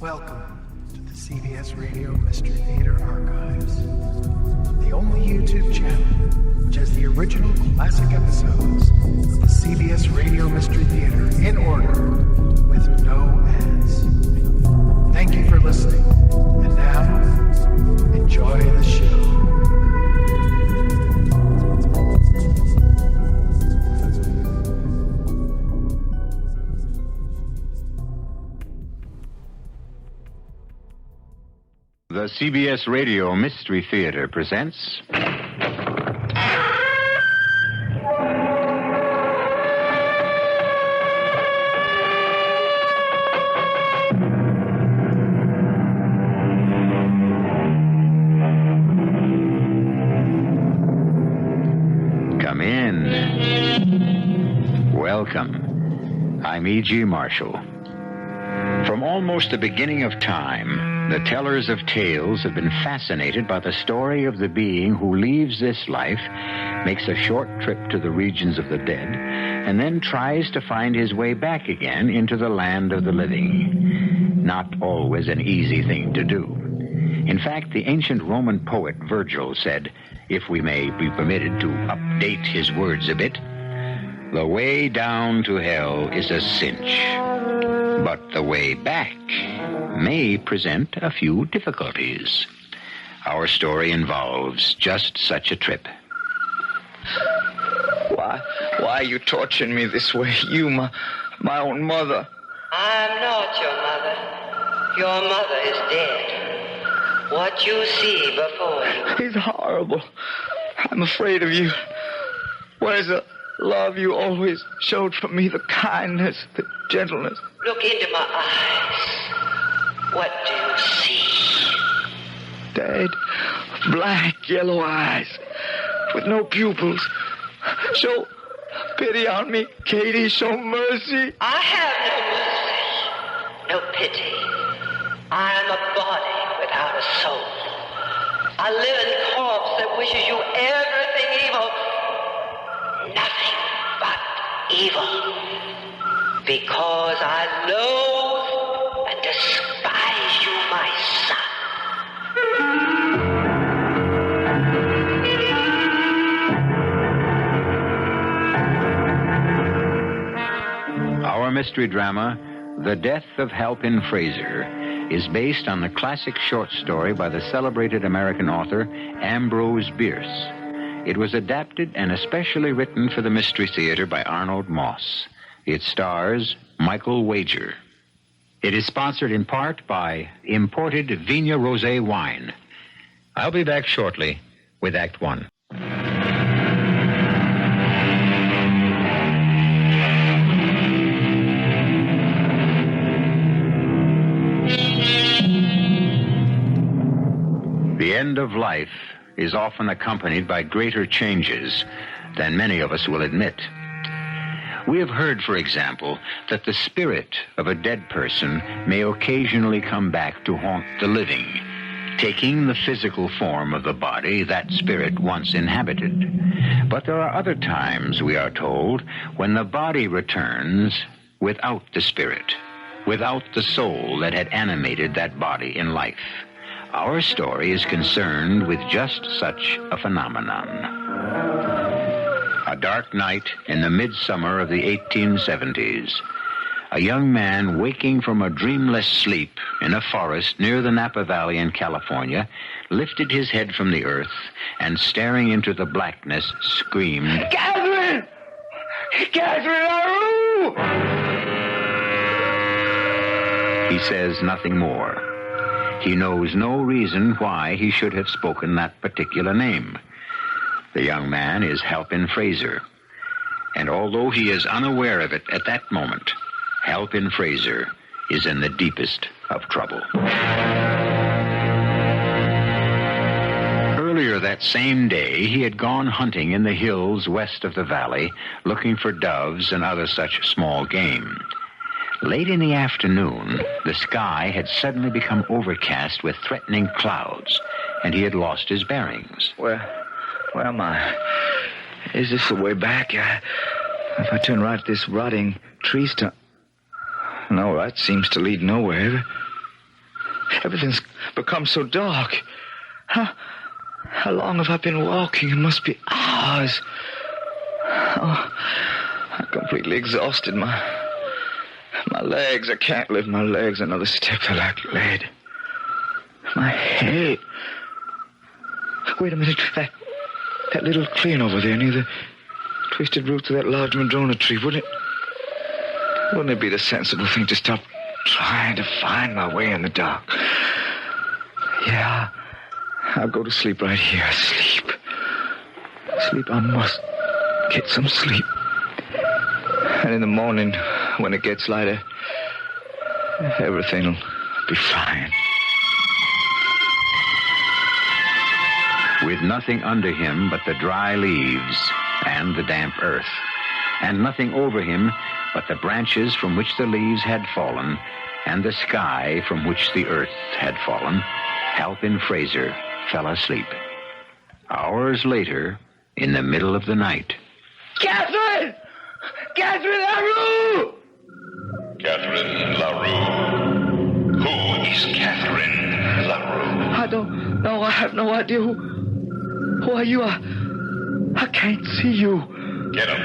Welcome to the CBS Radio Mystery Theater Archives, the only YouTube channel which has the original classic episodes of the CBS Radio Mystery Theater in order with no ads. Thank you for listening, and now, enjoy the show. The CBS Radio Mystery Theater presents... Come in. Welcome. I'm E.G. Marshall. From almost the beginning of time, the tellers of tales have been fascinated by the story of the being who leaves this life, makes a short trip to the regions of the dead, and then tries to find his way back again into the land of the living. Not always an easy thing to do. In fact, the ancient Roman poet Virgil said, if we may be permitted to update his words a bit, the way down to hell is a cinch, but the way back may present a few difficulties. Our story involves just such a trip. Why are you torturing me this way? You, my own mother. I'm not your mother. Your mother is dead. What you see before you... He's horrible. I'm afraid of you. Where's the love you always showed for me, the kindness, the gentleness? Look into my eyes. What do you see? Dead, black, yellow eyes, with no pupils. Show pity on me, Katie. Show mercy. I have no mercy, no pity. I am a body without a soul. A living corpse that wishes you everything evil. Nothing but evil. Because I loathe and despise you, my son. Our mystery drama, The Death of HALPIN FRASER, is based on the classic short story by the celebrated American author Ambrose Bierce. It was adapted and especially written for the Mystery Theater by Arnold Moss. It stars Michael Wager. It is sponsored in part by imported Vigna Rosé wine. I'll be back shortly with Act One. The end of life is often accompanied by greater changes than many of us will admit. We have heard, for example, that the spirit of a dead person may occasionally come back to haunt the living, taking the physical form of the body that spirit once inhabited. But there are other times, we are told, when the body returns without the spirit, without the soul that had animated that body in life. Our story is concerned with just such a phenomenon. A dark night in the midsummer of the 1870s. A young man waking from a dreamless sleep in a forest near the Napa Valley in California lifted his head from the earth and, staring into the blackness, screamed, Catherine! Catherine, Aru! He says nothing more. He knows no reason why he should have spoken that particular name. The young man is HALPIN FRASER. And although he is unaware of it at that moment, HALPIN FRASER is in the deepest of trouble. Earlier that same day, he had gone hunting in the hills west of the valley, looking for doves and other such small game. Late in the afternoon, the sky had suddenly become overcast with threatening clouds, and he had lost his bearings. Where am I? Is this the way back? If I turn right, this rotting tree stump... No, that seems to lead nowhere. Everything's become so dark. How long have I been walking? It must be hours. Oh, I'm completely exhausted. My legs, I can't lift my legs another step. They're like lead. My head. Wait a minute. That little clearing over there near the twisted roots of that large madrona tree, wouldn't it be the sensible thing to stop trying to find my way in the dark? Yeah, I'll go to sleep right here. Sleep. I must get some sleep. And in the morning, when it gets lighter, everything will be fine. With nothing under him but the dry leaves and the damp earth, and nothing over him but the branches from which the leaves had fallen and the sky from which the earth had fallen, Halpin Fraser fell asleep. Hours later, in the middle of the night. Catherine! Catherine LaRue! Catherine LaRue? Who is Catherine LaRue? I don't know. I have no idea. Who are you? I can't see you. Get up.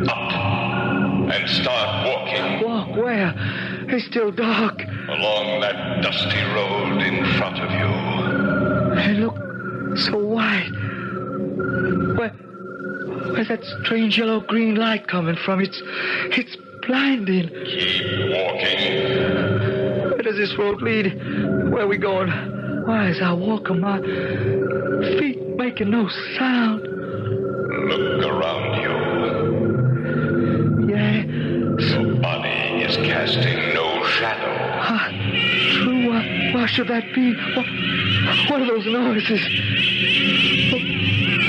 Up. And start walking. Walk where? It's still dark. Along that dusty road in front of you. It looks so white. Where's that strange yellow-green light coming from? It's blinding. Keep walking. Where does this road lead? Where are we going? Why, as I walk, my feet making no sound. Look around you. Yeah. Your body is casting no shadow. True. Why should that be? What are those noises?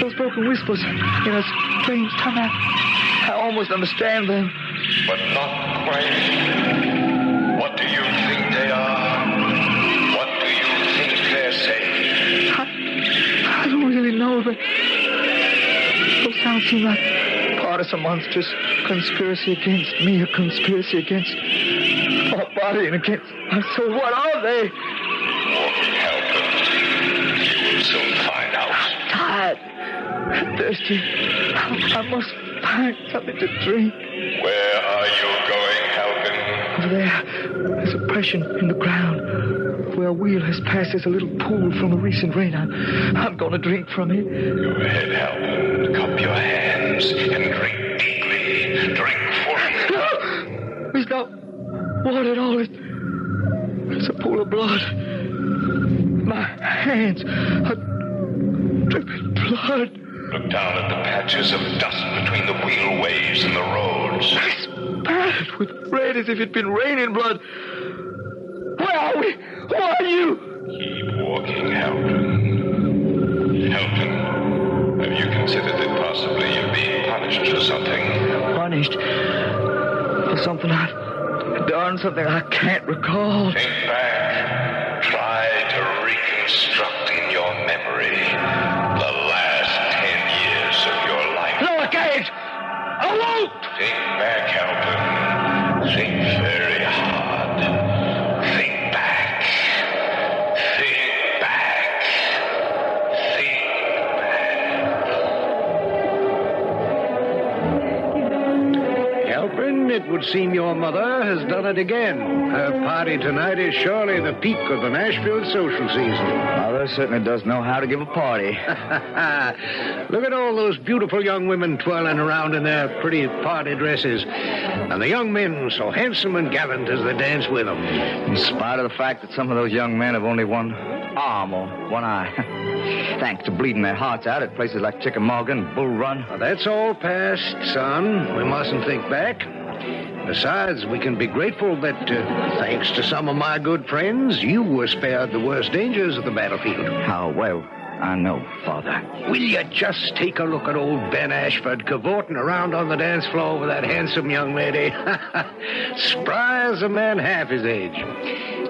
Those broken whispers in a strange tongue. I almost understand them. But not quite. What do you think they are? What do you think they're saying? I don't really know, but those sounds seem like part of some monstrous conspiracy against me, a conspiracy against my body and against my soul. What are they? Walking Halpin. You will soon find out. I'm tired. I'm thirsty. I must find something to drink. Where are you going, Halpin? Over there, there's a depression in the ground. Where a wheel has passed, there's a little pool from a recent rain. I'm going to drink from it. Go ahead, Halpin. Cup your hands and drink deeply. Drink fully. No! There's no water at all. It's a pool of blood. My hands are dripping blood. Look down at the patches of dust between the wheel waves and the roads. It's spattered with red as if it'd been raining blood. Where are we? Who are you? Keep walking, Halpin. Halpin, have you considered that possibly you're being punished for something? Punished? For something I've done, something I can't recall. Think back. Try to reconstruct in your memory the last 10 years of your life. No, I can't! I won't! Think back, Halpin. Think very hard. Think back. Think back. Think back. Halpin, it would seem your mother has done it again. Her party tonight is surely the peak of the Nashville social season. Mother certainly does know how to give a party. Look at all those beautiful young women twirling around in their pretty party dresses. And the young men so handsome and gallant as they dance with them. In spite of the fact that some of those young men have only one arm or one eye. Thanks to bleeding their hearts out at places like Chickamauga and Bull Run. Now, that's all past, son. We mustn't think back. Besides, we can be grateful that, thanks to some of my good friends, you were spared the worst dangers of the battlefield. How well I know, Father. Will you just take a look at old Ben Ashford cavorting around on the dance floor with that handsome young lady? Spry as a man half his age.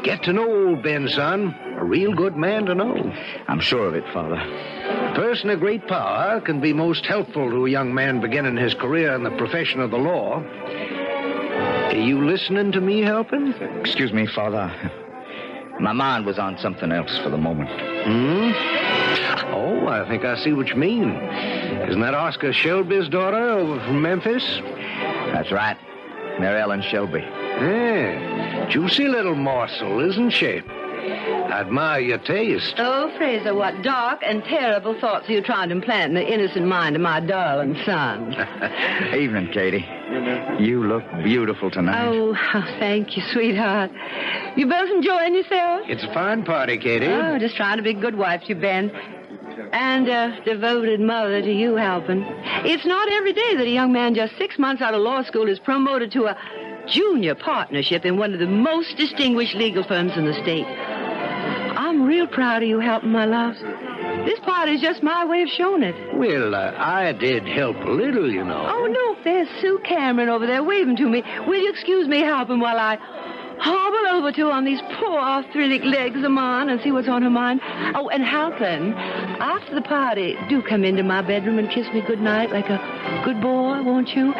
Get to know old Ben, son. A real good man to know. I'm sure of it, Father. A person of great power can be most helpful to a young man beginning his career in the profession of the law. Are you listening to me, Halpin? Excuse me, Father. My mind was on something else for the moment. Oh, I think I see what you mean. Isn't that Oscar Shelby's daughter over from Memphis? That's right. Mary Ellen Shelby. Yeah. Juicy little morsel, isn't she? I admire your taste. Oh, Fraser, what dark and terrible thoughts are you trying to implant in the innocent mind of my darling son? Evening, Katie. You look beautiful tonight. Oh, thank you, sweetheart. You both enjoying yourselves? It's a fine party, Katie. Oh, just trying to be a good wife to you, Ben. And a devoted mother to you, Halpin. It's not every day that a young man just 6 months out of law school is promoted to a junior partnership in one of the most distinguished legal firms in the state. I'm real proud of you, Halpin, my love. This party's just my way of showing it. Well, I did help a little, you know. Oh, no, there's Sue Cameron over there waving to me. Will you excuse me, Halpin, while I hobble over to on these poor arthritic legs of mine and see what's on her mind? Oh, and Halpin, after the party, do come into my bedroom and kiss me goodnight like a good boy, won't you?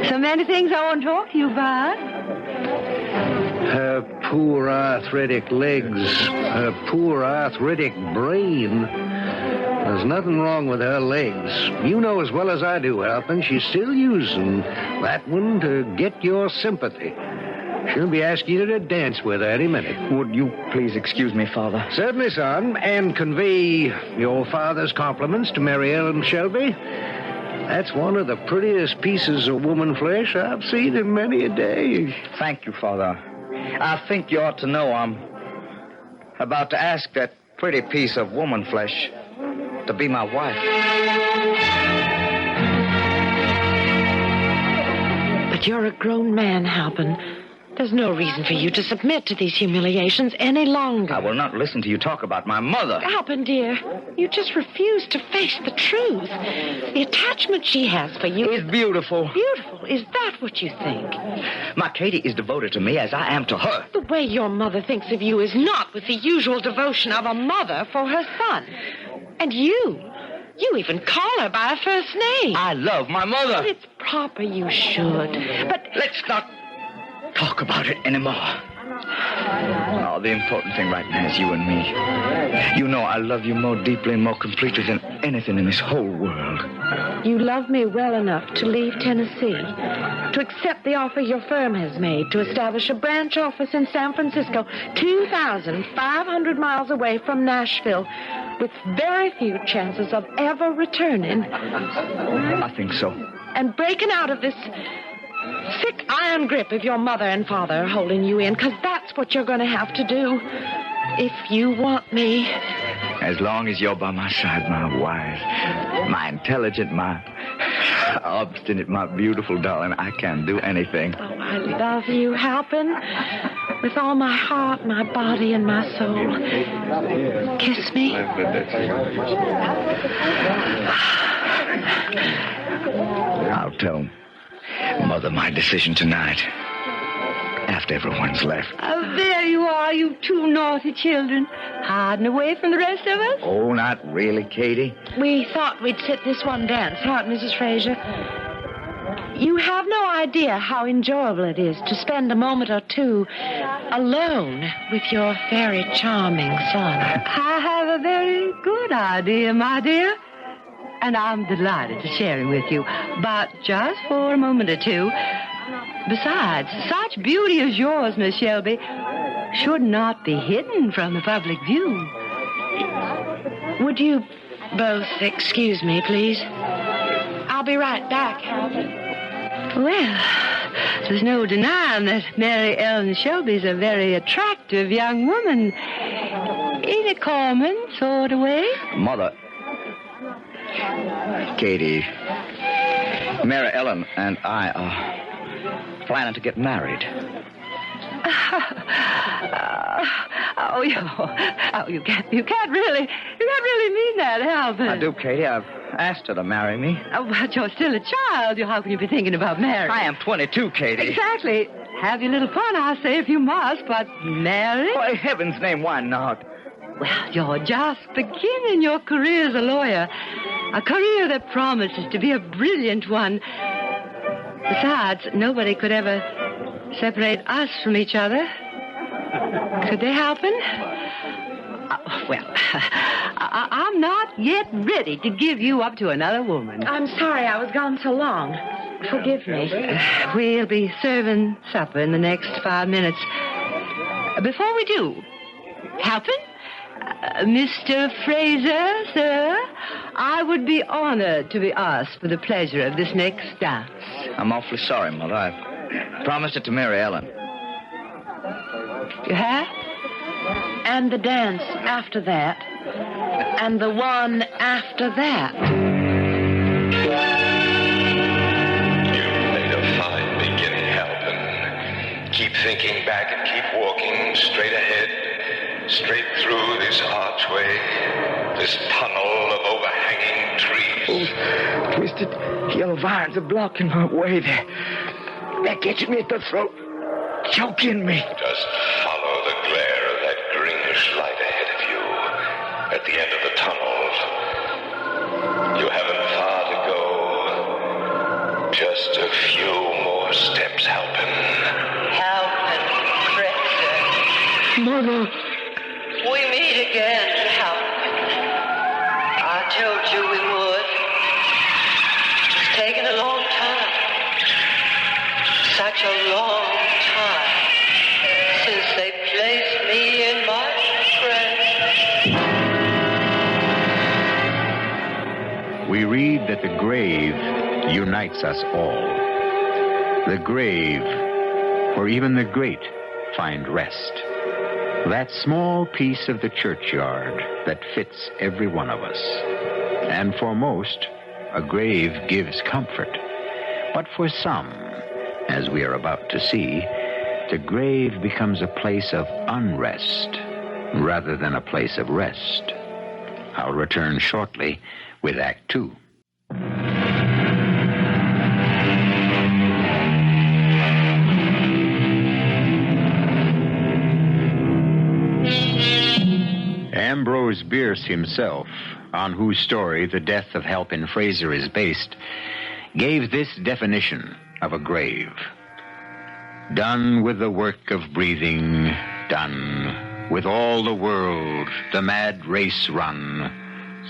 So many things I want to talk to you about. Her poor arthritic legs, her poor arthritic brain. There's nothing wrong with her legs. You know as well as I do, Halpin, she's still using that one to get your sympathy. She'll be asking you to dance with her any minute. Would you please excuse me, Father? Certainly, son, and convey your father's compliments to Mary Ellen Shelby. That's one of the prettiest pieces of woman flesh I've seen in many a day. Thank you, Father. I think you ought to know I'm about to ask that pretty piece of woman flesh to be my wife. But you're a grown man, Halpin. There's no reason for you to submit to these humiliations any longer. I will not listen to you talk about my mother. Halpin, dear, you just refuse to face the truth. The attachment she has for you is beautiful. Beautiful? Is that what you think? My Katie is devoted to me as I am to her. The way your mother thinks of you is not with the usual devotion of a mother for her son. And you even call her by her first name. I love my mother. But it's proper you should. But let's not talk about it anymore. Oh, the important thing right now is you and me. You know I love you more deeply and more completely than anything in this whole world. You love me well enough to leave Tennessee, to accept the offer your firm has made to establish a branch office in San Francisco, 2,500 miles away from Nashville, with very few chances of ever returning. I think so. And breaking out of this thick iron grip of your mother and father are holding you in, because that's what you're going to have to do if you want me. As long as you're by my side, my wise, my intelligent, my obstinate, my beautiful darling, I can do anything. Oh, I love you, Halpin, with all my heart, my body, and my soul. Kiss me. I'll tell Mother my decision tonight, after everyone's left. Oh, there you are, you two naughty children, hiding away from the rest of us. Oh, not really, Katie. We thought we'd sit this one dance, right, Mrs. Fraser? You have no idea how enjoyable it is to spend a moment or two alone with your very charming son. I have a very good idea, my dear. And I'm delighted to share it with you. But just for a moment or two. Besides, such beauty as yours, Miss Shelby, should not be hidden from the public view. Would you both excuse me, please? I'll be right back. Well, there's no denying that Mary Ellen Shelby's a very attractive young woman. In a common sort of way. Mother. Katie, Mary Ellen and I are planning to get married. You can't really mean that, Halpin. I do, Katie. I've asked her to marry me. Oh, but you're still a child. How can you be thinking about marriage? I am 22, Katie. Exactly. Have your little fun, I say, if you must, but marry? Oh, in heaven's name, why not? Well, you're just beginning your career as a lawyer. A career that promises to be a brilliant one. Besides, nobody could ever separate us from each other. Could they happen? Well, I'm not yet ready to give you up to another woman. I'm sorry I was gone so long. Forgive me. We'll be serving supper in the next 5 minutes. Before we do, Halpin, Mr. Fraser, sir, I would be honored to be asked for the pleasure of this next dance. I'm awfully sorry, Mother. I promised it to Mary Ellen. You have? And the dance after that. And the one after that. You've made a fine beginning, Halpin. Keep thinking back and keep walking straight ahead, straight through this archway, this tunnel of overhanging trees. Oh, twisted yellow vines are blocking my way. They're catching me at the throat, choking me. Just follow the glare of that greenish light ahead of you at the end of the tunnel. You haven't far to go. Just a few more steps, Halpin. Halpin Fraser. Mother. We meet again, Halpin. I told you we would. It's taken a long time. Such a long time since they placed me in my grave. We read that the grave unites us all. The grave, where even the great find rest. That small piece of the churchyard that fits every one of us. And for most, a grave gives comfort. But for some, as we are about to see, the grave becomes a place of unrest rather than a place of rest. I'll return shortly with Act 2. Ambrose Bierce himself, on whose story the death of Halpin Fraser is based, gave this definition of a grave. Done with the work of breathing, done with all the world, the mad race run,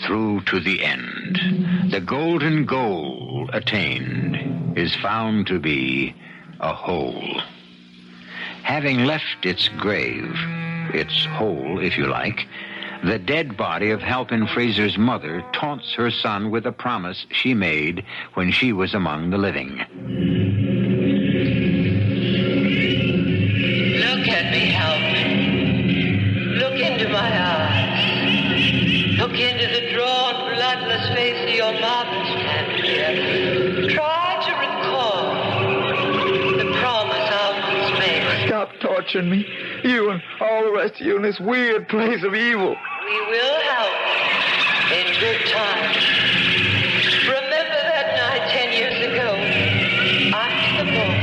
through to the end. The golden goal attained is found to be a hole. Having left its grave, its hole, if you like, the dead body of Halpin Fraser's mother taunts her son with a promise she made when she was among the living. Look at me, Halpin. Look into my eyes. Look into the drawn, bloodless face of your mother standing here. Try to recall the promise I once made. Stop torturing me. You and all the rest of you in this weird place of evil. We will help in good time. Remember that night 10 years ago, after the ball,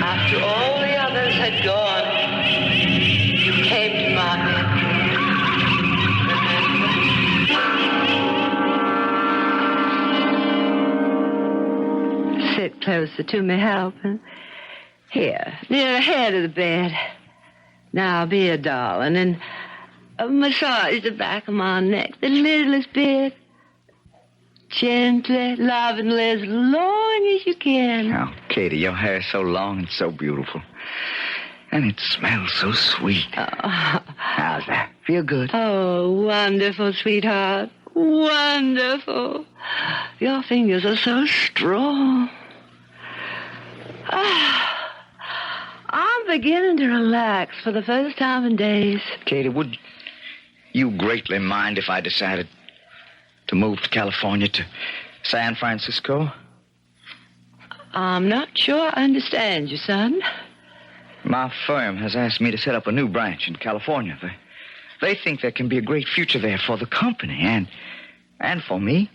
after all the others had gone, you came to my Remember? Sit closer to me, Halpin. Here, near the head of the bed. Now, be a darling, and massage the back of my neck the littlest bit. Gently, lovingly, as long as you can. Oh, Katie, your hair's so long and so beautiful. And it smells so sweet. Oh. How's that? Feel good? Oh, wonderful, sweetheart. Wonderful. Your fingers are so strong. I'm beginning to relax for the first time in days. Katie, would you greatly mind if I decided to move to California, to San Francisco? I'm not sure I understand you, son. My firm has asked me to set up a new branch in California. They think there can be a great future there for the company and for me.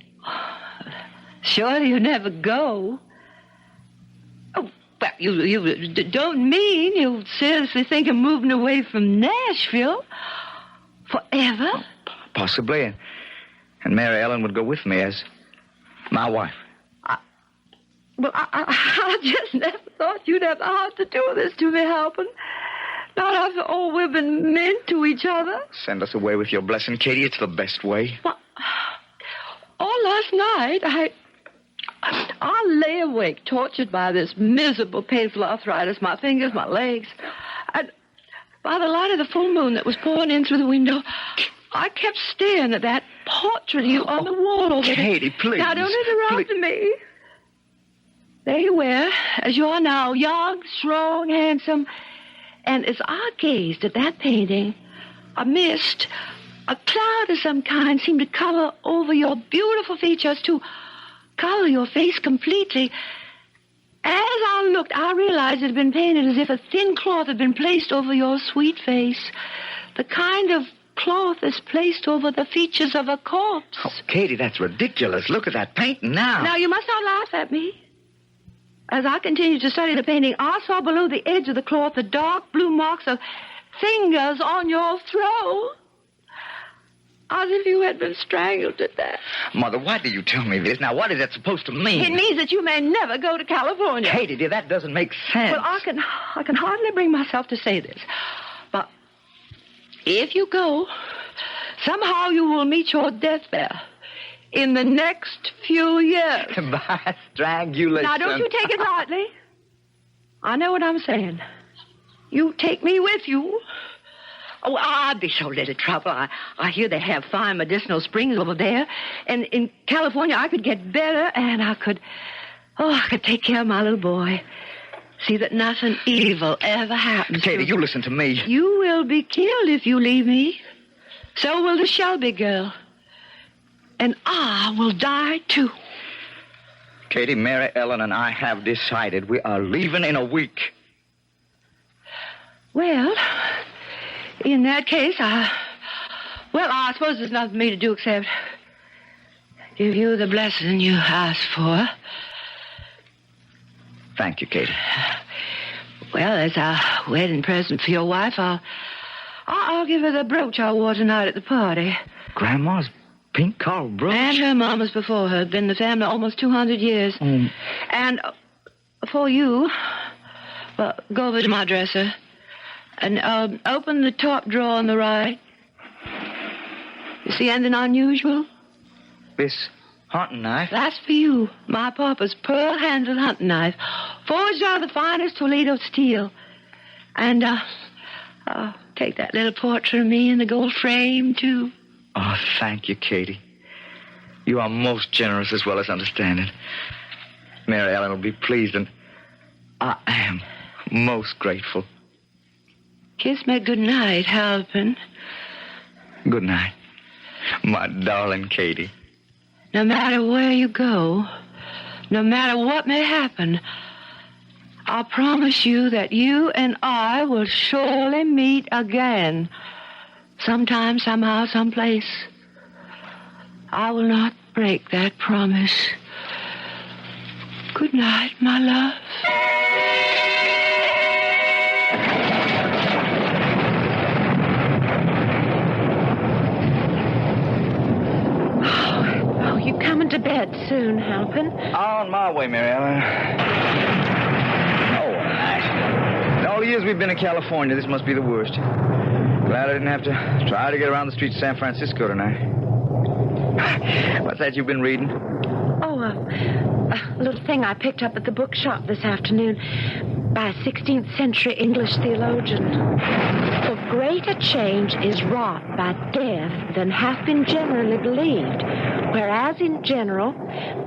Surely you never go. Oh, well, you don't mean you seriously think of moving away from Nashville forever? Oh, possibly. And Mary Ellen would go with me as my wife. I just never thought you'd have the heart to do this to me, Halpin. Not after all we've been meant to each other. Send us away with your blessing, Katie. It's the best way. Well, all last night, I lay awake, tortured by this miserable, painful arthritis, my fingers, my legs. And by the light of the full moon that was pouring in through the window, I kept staring at that portrait of you on the wall over there. Katie, please. Now, don't interrupt me. There you were, as you are now, young, strong, handsome. And as I gazed at that painting, a mist, a cloud of some kind seemed to cover over your beautiful features, to cover your face completely. As I looked, I realized it had been painted as if a thin cloth had been placed over your sweet face. The kind of cloth is placed over the features of a corpse. Oh, Katie, that's ridiculous. Look at that painting now. Now, you must not laugh at me. As I continued to study the painting, I saw below the edge of the cloth the dark blue marks of fingers on your throat. As if you had been strangled to death. Mother, why do you tell me this? Now, what is that supposed to mean? It means that you may never go to California. Katie, dear, that doesn't make sense. Well, I can hardly bring myself to say this. But if you go, somehow you will meet your death there in the next few years. By strangulation. Now, don't you take it lightly. I know what I'm saying. You take me with you. Oh, I'd be so little trouble. I hear they have fine medicinal springs over there. And in California, I could get better, and I could take care of my little boy. See that nothing evil ever happens Katie, to him. you listen to me. You will be killed if you leave me. So will the Shelby girl. And I will die, too. Katie, Mary Ellen and I have decided we are leaving in a week. Well, in that case, I suppose there's nothing for me to do except give you the blessing you asked for. Thank you, Katie. Well, as a wedding present for your wife, I'll give her the brooch I wore tonight at the party. Grandma's pink coral brooch? And her mama's before her. Been in the family almost 200 years. And for you, well, go over to my dresser and open the top drawer on the right. You see anything unusual? This hunting knife? That's for you. My papa's pearl-handled hunting knife, forged out of the finest Toledo steel. And take that little portrait of me in the gold frame, too. Oh, thank you, Katie. You are most generous as well as understanding. Mary Ellen will be pleased, and I am most grateful. Kiss me good night, Halpin. Good night, my darling Katie. No matter where you go, no matter what may happen, I promise you that you and I will surely meet again. Sometime, somehow, someplace. I will not break that promise. Good night, my love. Oh, you coming to bed soon, Halpin? On my way, Mary Ellen. Oh, all right. In all the years we've been in California, this must be the worst. Glad I didn't have to try to get around the streets of San Francisco tonight. What's that you've been reading? Oh, a little thing I picked up at the bookshop this afternoon by a 16th century English theologian. For greater change is wrought by death than hath been generally believed, whereas in general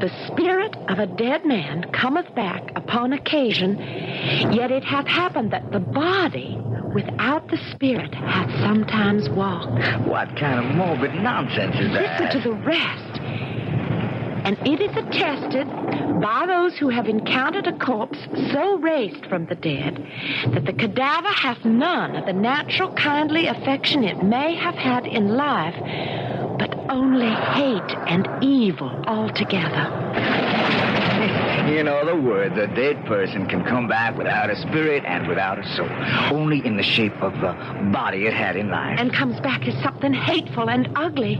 the spirit of a dead man cometh back upon occasion, yet it hath happened that the body without the spirit hath sometimes walked. What kind of morbid nonsense is that? Listen to the rest. And it is attested by those who have encountered a corpse so raised from the dead that the cadaver hath none of the natural kindly affection it may have had in life, but only hate and evil altogether. In other words, a dead person can come back without a spirit and without a soul, only in the shape of the body it had in life. And comes back as something hateful and ugly.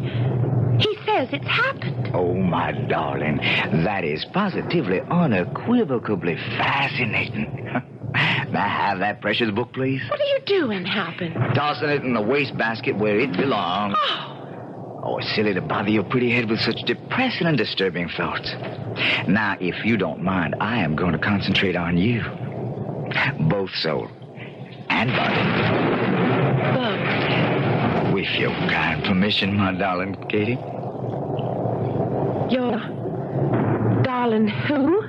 He says it's happened. Oh, my darling, that is positively, unequivocally fascinating. May I have that precious book, please? What are you doing, Halpin? Tossing it in the wastebasket where it belongs. Oh, it's silly to bother your pretty head with such depressing and disturbing thoughts. Now, if you don't mind, I am going to concentrate on you. Both soul and body. Both. With your kind permission, my darling Katie. Your darling who?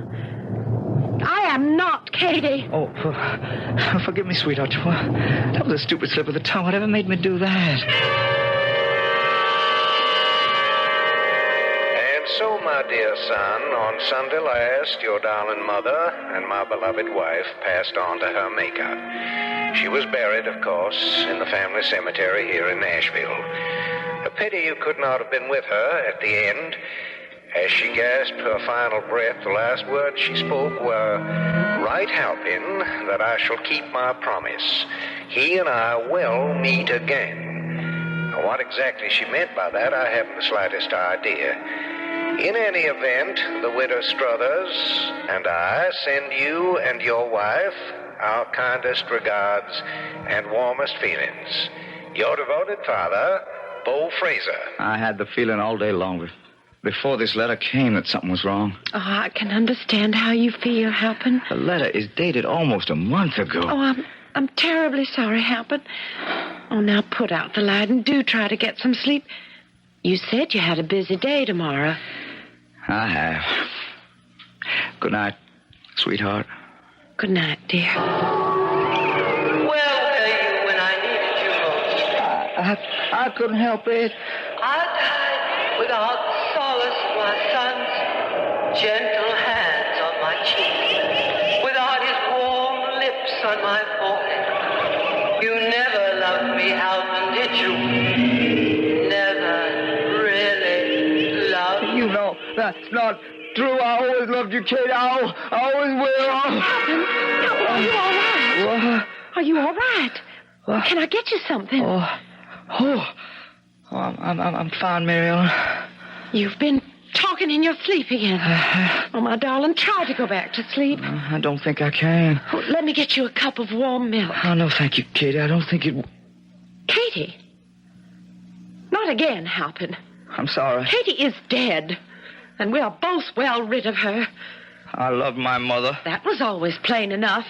I am not Katie. Oh, forgive me, sweetheart. That was a stupid slip of the tongue. Whatever made me do that? And so, my dear son, on Sunday last, your darling mother and my beloved wife passed on to her Maker. She was buried, of course, in the family cemetery here in Nashville. A pity you could not have been with her at the end. As she gasped her final breath, the last words she spoke were, "Right, Halpin, that I shall keep my promise. He and I will meet again." Now, what exactly she meant by that, I haven't the slightest idea. In any event, the widow Struthers and I send you and your wife our kindest regards and warmest feelings. Your devoted father, Bo Fraser. I had the feeling all day long before this letter came that something was wrong. Oh, I can understand how you feel, Halpin. The letter is dated almost a month ago. Oh, I'm terribly sorry, Halpin. Oh, now put out the light and do try to get some sleep. You said you had a busy day tomorrow. I have. Good night, sweetheart. Good night, dear. Where were you when I needed you most? I couldn't help it. I died without solace in my son's gentle hands on my cheek, without his warm lips on my forehead. You never loved me, Halpin, did you? Never really loved me. You know, that's not true. I always loved you, Kate. I always will. Halpin, are you all right? What? Are you all right? What? Can I get you something? I'm fine, Mary Ellen. You've been talking in your sleep again. Oh, my darling, try to go back to sleep. I don't think I can. Oh, let me get you a cup of warm milk. Oh, no, thank you, Katie. I don't think it... Katie? Not again, Halpin. I'm sorry. Katie is dead, and we are both well rid of her. I love my mother. That was always plain enough.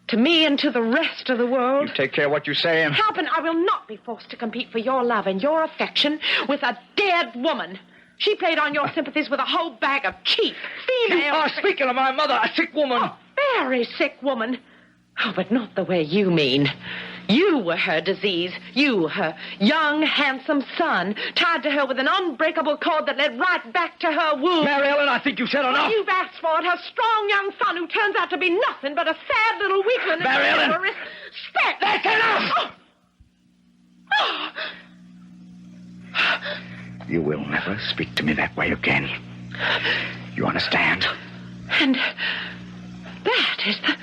To me and to the rest of the world. You take care of what you're saying. Halpin, I will not be forced to compete for your love and your affection with a dead woman. She played on your sympathies with a whole bag of cheap female... You are speaking of my mother, a sick woman. A very sick woman. Oh, but not the way you mean. You were her disease. You, her young, handsome son, tied to her with an unbreakable cord that led right back to her womb. Mary Ellen, I think you said enough. You've asked for it, her strong young son who turns out to be nothing but a sad little weakling. Mary Ellen! Respect. That's enough! Oh. You will never speak to me that way again. You understand? And that is the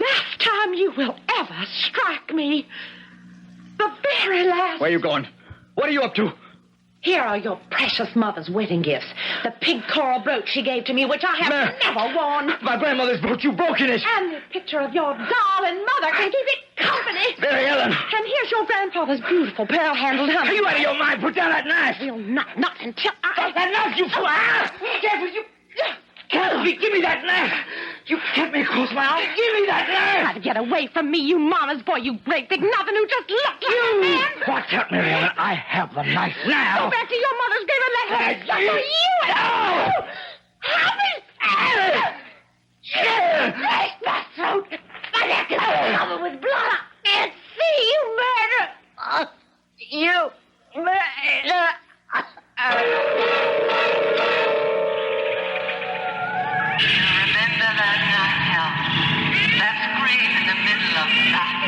last time you will ever strike me. The very last. Where are you going? What are you up to? Here are your precious mother's wedding gifts. The pig coral brooch she gave to me, which I have never worn. My grandmother's brooch. You've broken it. And the picture of your darling mother can keep it company. Mary Ellen. And here's your grandfather's beautiful pearl-handled hammer. Are you out of your mind? Put down that knife. Will not until I... That knife, you fool. Careful, you... Give me that knife. You kept me across my eye. Give me that knife. Try to get away from me, you mama's boy, you great big nothing who just looked like a man. Watch out, Mary Ellen. I have the knife now. Go back to your mother's grave and let her suffer you. No! Help me! Break my throat. My neck is covered with blood. I can't see you murder. You murder. Remember that night, Hal? That scream in the middle of the night.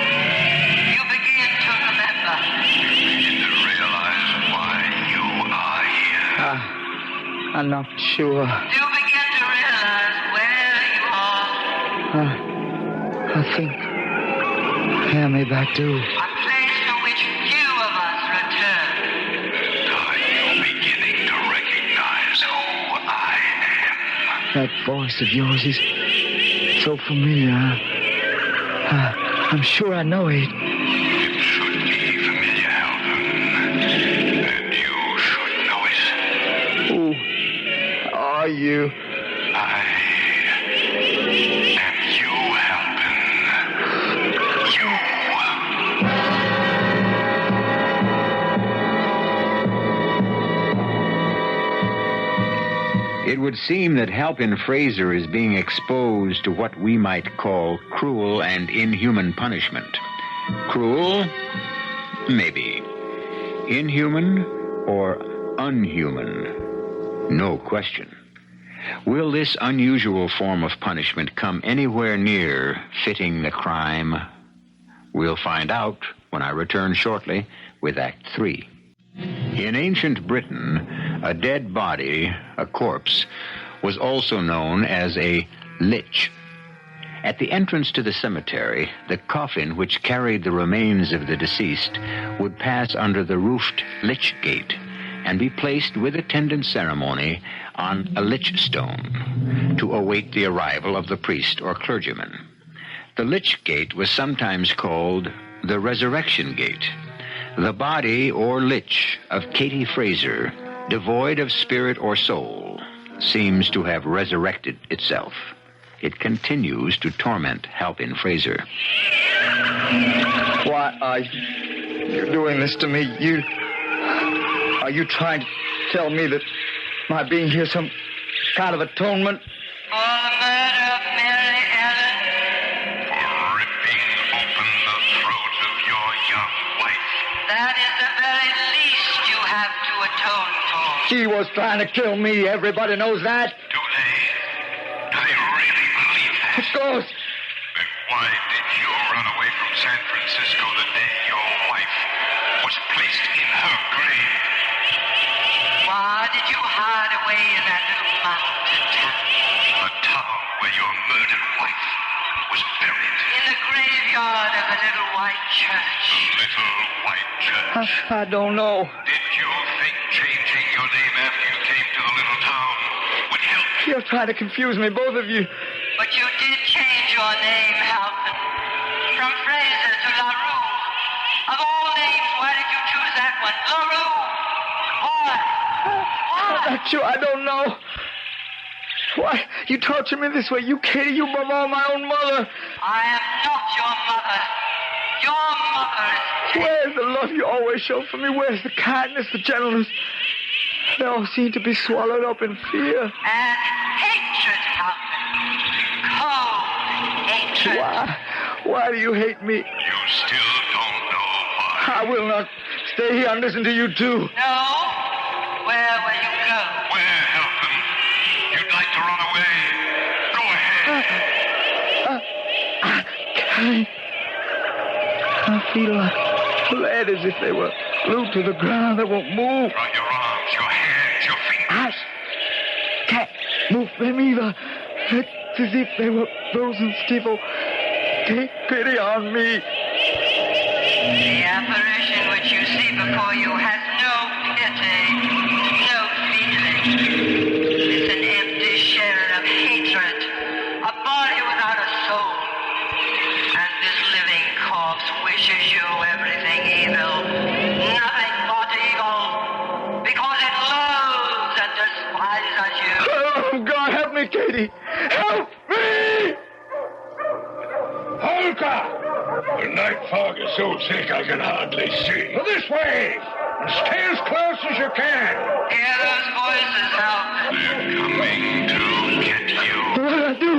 You begin to remember. You begin to realize why you are here. I'm not sure. You begin to realize where you are. I think I may back too. A place to which few of us return. Time you That voice of yours is so familiar. I'm sure I know it. It should be familiar, Halpin. And you should know it. Who are you? I am you, Halpin. You. It would seem that Halpin Fraser is being exposed to what we might call cruel and inhuman punishment. Cruel? Maybe. Inhuman or unhuman? No question. Will this unusual form of punishment come anywhere near fitting the crime? We'll find out when I return shortly with Act 3. In ancient Britain, a dead body, a corpse, was also known as a lich. At the entrance to the cemetery, the coffin which carried the remains of the deceased would pass under the roofed lich gate and be placed with attendant ceremony on a lich stone to await the arrival of the priest or clergyman. The lich gate was sometimes called the resurrection gate. The body or lich of Katie Fraser, devoid of spirit or soul, seems to have resurrected itself. It continues to torment Halpin Fraser. Why are you doing this to me? Are you trying to tell me that my being here is some kind of atonement? For the murder of Mary Ellen. For ripping open the throat of your young wife. That is the very least you have to atone for. She was trying to kill me. Everybody knows that. Do they really believe that? Of course. Then why did you run away from San Francisco the day your wife was placed in her grave? Why did you hide away in that little mountain town? The town where your murdered wife was buried. In the graveyard of a little white church. The little white church. I don't know. Did you think changing your name after you came to the little town would help? You're trying to confuse me, both of you. But you did change your name, Halpin. From Fraser to LaRue. Of all names, why did you choose that one? LaRue. Why? I'm not sure. I don't know. Why? You torture me this way. You, Katie, you above all my own mother. I am not your mother. Your mother is dead. Where's the love you always show for me? Where's the kindness, the gentleness? They all seem to be swallowed up in fear. And hatred, Halpin. Cold hatred. Why do you hate me? You still don't know why. I will not stay here and listen to you too. No? Where will you go? Where, Halpin? You'd like to run away? Go ahead. I feel like lead, as if they were glued to the ground. They won't move. Run your arms, your hands, your fingers. I can't move them either. It's as if they were frozen stiff. Take pity on me. The apparition which you see before you has no pity, no feeling. It's an empty shell of hatred, a body without a soul. And this living corpse wishes you everything evil, nothing but evil, because it loathes and despises you. Oh, God, help me, Katie. Help me! Holka! The night fog is so thick I can hardly see. This way! And stay as close as you can. Hear those voices, Halpin. They're coming to get you. What do I do?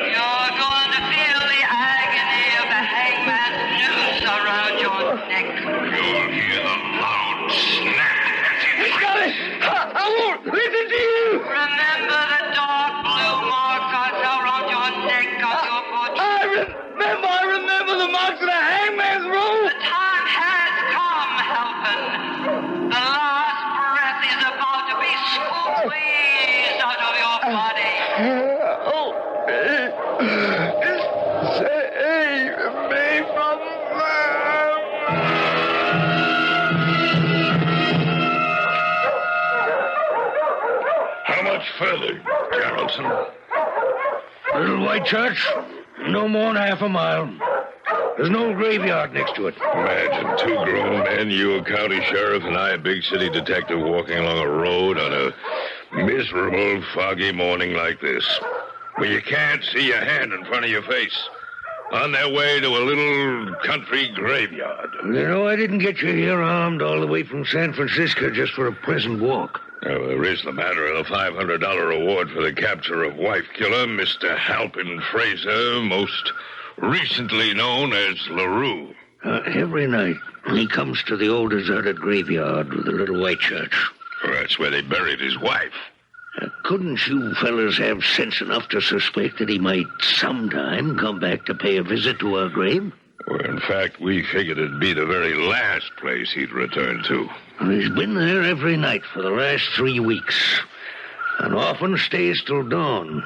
You're going to feel the agony of the hangman's noose around your neck. You'll hear the loud snap as it Got it! I won't listen to you! Remember the dark blue marks around your neck of your body. I remember the marks of the hangman's rope! The time has come, Halpin. The last breath is about to be squeezed out of your body. Oh, save me from them! How much further? Geraldson. Little white church, no more than half a mile. There's no graveyard next to it. Imagine 2 grown men, you a county sheriff, and I a big city detective walking along a road on a miserable, foggy morning like this, where you can't see your hand in front of your face, on their way to a little country graveyard. You know, I didn't get you here armed all the way from San Francisco just for a pleasant walk. There is the matter of a $500 reward for the capture of wife killer, Mr. HALPIN FRASER, most recently known as LaRue. Every night, he comes to the old deserted graveyard with the little white church. Well, that's where they buried his wife. Couldn't you fellas have sense enough to suspect that he might sometime come back to pay a visit to our grave? Well, in fact, we figured it'd be the very last place he'd return to. He's been there every night for the last 3 weeks, and often stays till dawn.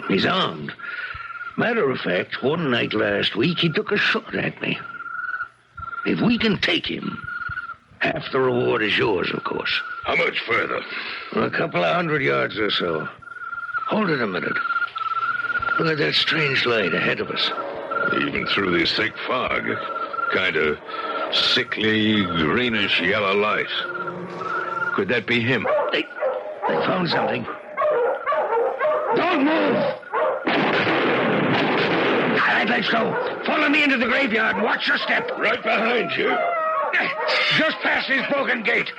He's armed. Matter of fact, one night last week, he took a shot at me. If we can take him, half the reward is yours, of course. How much further? A couple of 100 yards or so. Hold it a minute. Look at that strange light ahead of us. Even through this thick fog, kind of sickly, greenish yellow light. Could that be him? They found something. Don't move! All right, let's go. Follow me into the graveyard and watch your step. Right behind you. Just past this broken gate.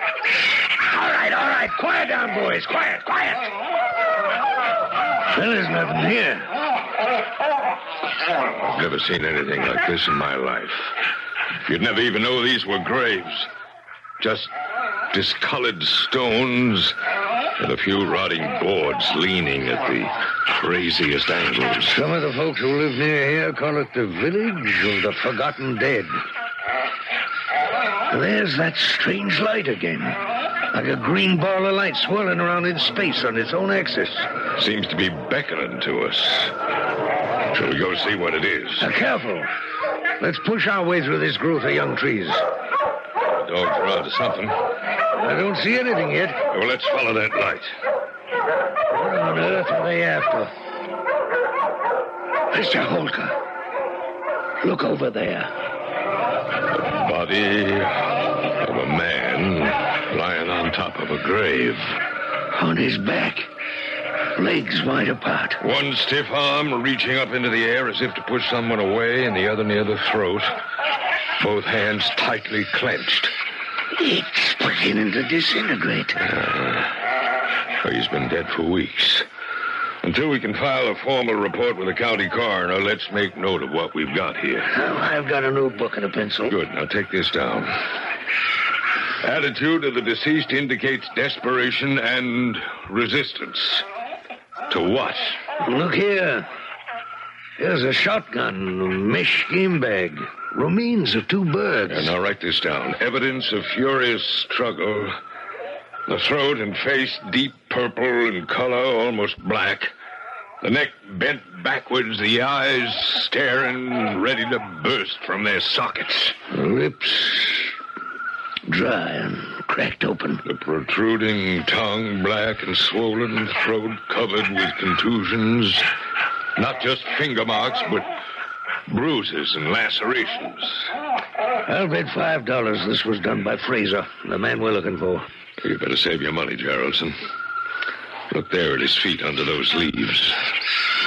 All right. Quiet down, boys. Quiet. Well, there's nothing here. I've never seen anything like this in my life. You'd never even know these were graves. Just discolored stones and a few rotting boards leaning at the craziest angles. Some of the folks who live near here call it the village of the forgotten dead. There's that strange light again. Like a green ball of light swirling around in space on its own axis. Seems to be beckoning to us. Shall we go see what it is? Careful. Let's push our way through this growth of young trees. The dogs are onto something. I don't see anything yet. Well, let's follow that light. What on earth are they after? Mr. Holker. Look over there. The body of a man lying on top of a grave. On his back. Legs wide apart. One stiff arm reaching up into the air as if to push someone away, and the other near the throat. Both hands tightly clenched. It's beginning to disintegrate. He's been dead for weeks. Until we can file a formal report with the county coroner, let's make note of what we've got here. Oh, I've got a notebook and a pencil. Good. Now take this down. Attitude of the deceased indicates desperation and resistance. To what? Look here. Here's a shotgun, a mesh game bag, remains of 2 birds. And now write this down. Evidence of furious struggle. The throat and face deep purple in color, almost black. The neck bent backwards, the eyes staring, ready to burst from their sockets. The lips dry and cracked open. The protruding tongue, black and swollen, throat covered with contusions. Not just finger marks, but bruises and lacerations. I'll bet $5 this was done by Fraser, the man we're looking for. You better save your money, Geraldson. Look there at his feet under those leaves.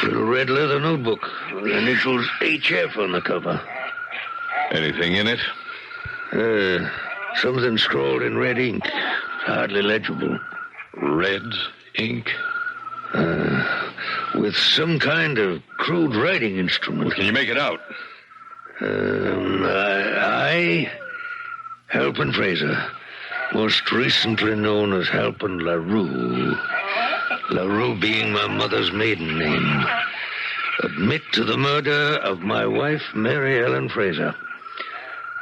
Little red leather notebook with the initials HF on the cover. Anything in it? Something scrawled in red ink. Hardly legible. Red ink? With some kind of crude writing instrument. Can you make it out? I, HALPIN FRASER, most recently known as HALPIN LaRue. LaRue being my mother's maiden name. Admit to the murder of my wife, Mary Ellen Fraser.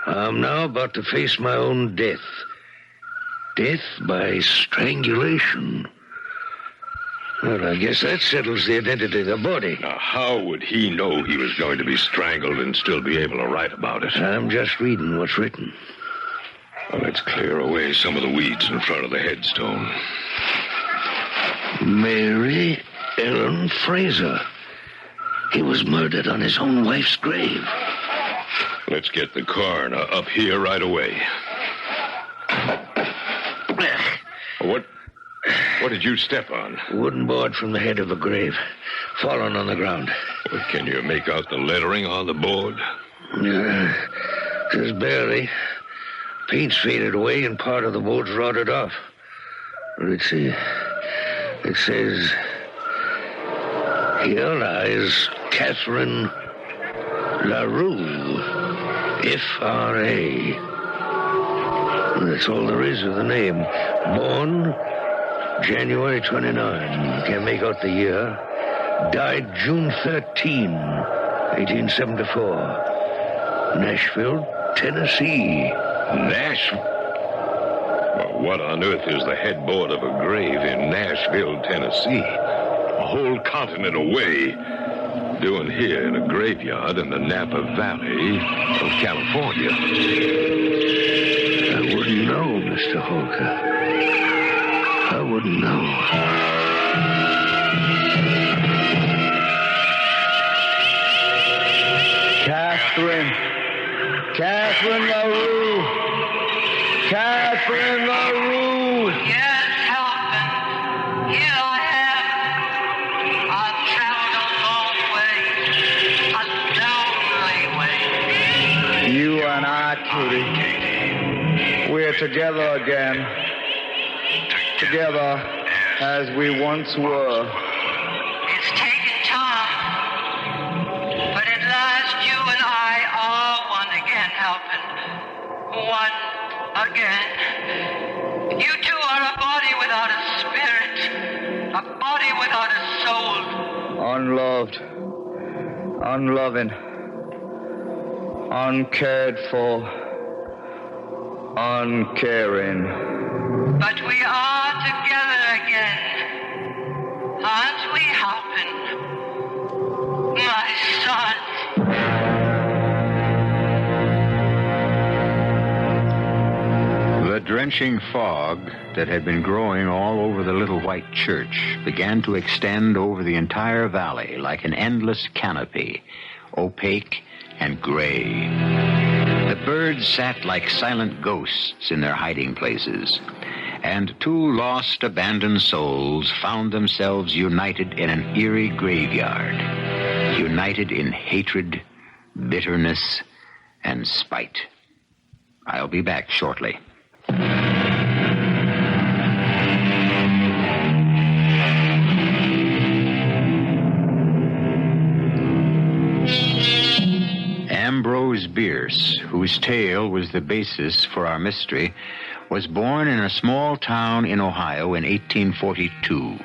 I'm now about to face my own death. Death by strangulation. Well, I guess that settles the identity of the body. Now, how would he know he was going to be strangled and still be able to write about it? I'm just reading what's written. Well, let's clear away some of the weeds in front of the headstone. Mary Ellen Fraser. He was murdered on his own wife's grave. Let's get the coroner up here right away. What did you step on? Wooden board from the head of a grave, fallen on the ground. Well, can you make out the lettering on the board? Just barely. Paint's faded away and part of the board's rotted off. Let's see. It says, here lies Catherine LaRue, F.R.A. That's all there is of the name. Born January 29. Can't make out the year. Died June 13, 1874. Nashville, Tennessee. Nashville? Well, what on earth is the headboard of a grave in Nashville, Tennessee? A whole continent away. Doing here in a graveyard in the Napa Valley of California. I wouldn't know, Mr. Holker. I wouldn't know. Catherine LaRue. Catherine LaRue. Yes, Halpin. Here I am. I've traveled a long way. A lonely way. You and I, Kitty. We're together again. Together as we once were. It's taken time. But at last you and I are one again, Halpin. One again. You two are a body without a spirit. A body without a soul. Unloved. Unloving. Uncared for. Uncaring. But we are together again. Aren't we, Halpin? My son. The drenching fog that had been growing all over the little white church began to extend over the entire valley like an endless canopy, opaque and gray. The birds sat like silent ghosts in their hiding places, and two lost, abandoned souls found themselves united in an eerie graveyard, united in hatred, bitterness, and spite. I'll be back shortly. Ambrose Bierce, whose tale was the basis for our mystery, was born in a small town in Ohio in 1842.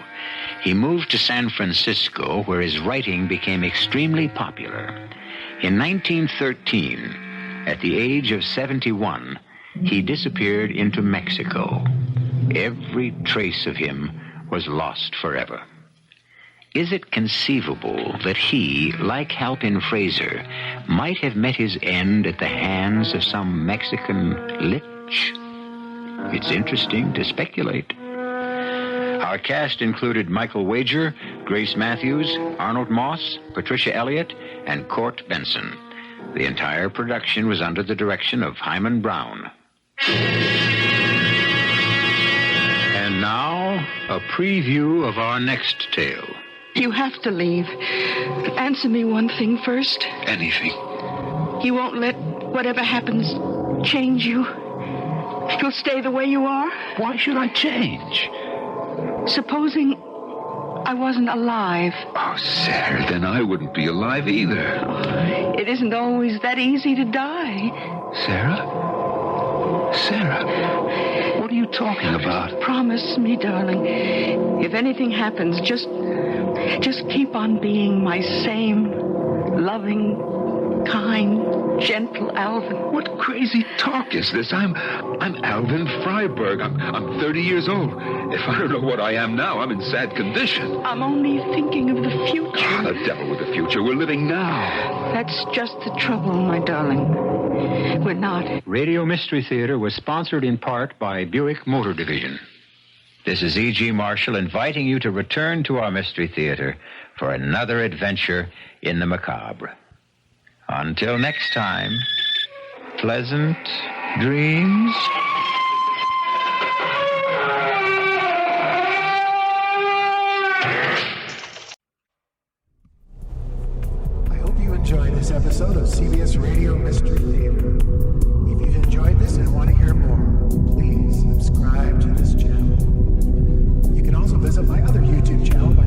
He moved to San Francisco, where his writing became extremely popular. In 1913, at the age of 71, he disappeared into Mexico. Every trace of him was lost forever. Is it conceivable that he, like Halpin Fraser, might have met his end at the hands of some Mexican lich? It's interesting to speculate. Our cast included Michael Wager, Grace Matthews, Arnold Moss, Patricia Elliot, and Court Benson. The entire production was under the direction of Hyman Brown. And now, a preview of our next tale. You have to leave. Answer me one thing first. Anything. You won't let whatever happens change you? You'll stay the way you are? Why should I change? Supposing I wasn't alive. Oh, Sarah, then I wouldn't be alive either. It isn't always that easy to die. Sarah? Sarah, what are you talking about? Promise me, darling. If anything happens, just keep on being my same loving, kind, gentle Alvin. What crazy talk is this? I'm Alvin Freiberg. I'm 30 years old. If I don't know what I am now, I'm in sad condition. I'm only thinking of the future. Oh, the devil with the future. We're living now. That's just the trouble, my darling. We're not. Radio Mystery Theater was sponsored in part by Buick Motor Division. This is E.G. Marshall inviting you to return to our Mystery Theater for another adventure in the macabre. Until next time, pleasant dreams. I hope you enjoyed this episode of CBS Radio Mystery Theater. If you've enjoyed this and want to hear more, please subscribe to this channel. You can also visit my other YouTube channel by